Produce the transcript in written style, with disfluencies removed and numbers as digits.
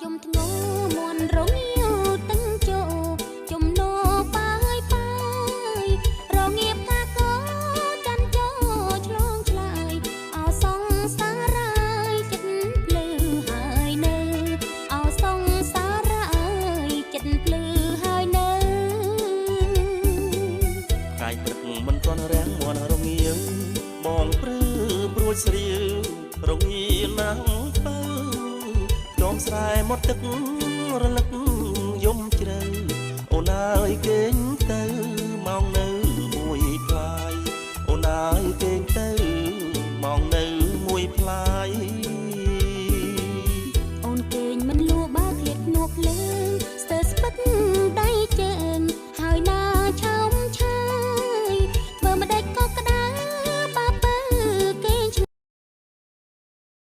យំធ្ងោមន់រងាវទឹកជោជំនោបាយបាយរងាបថាកោដាន់ចោឆ្លងឆ្លើយអោសងសារ៉ាយចិត្តភ្លឺហើយនៅអោសងសារ៉ាយចិត្តភ្លឺហើយនៅកាយព្រឹកមិនទាន់រាំងមន់រងាវបងព្រឺព្រួយស្រៀវរងាវណាស់បើចោមស្រែមាត់ទឹករលឹកយំជ្រៅអូនអើយគេង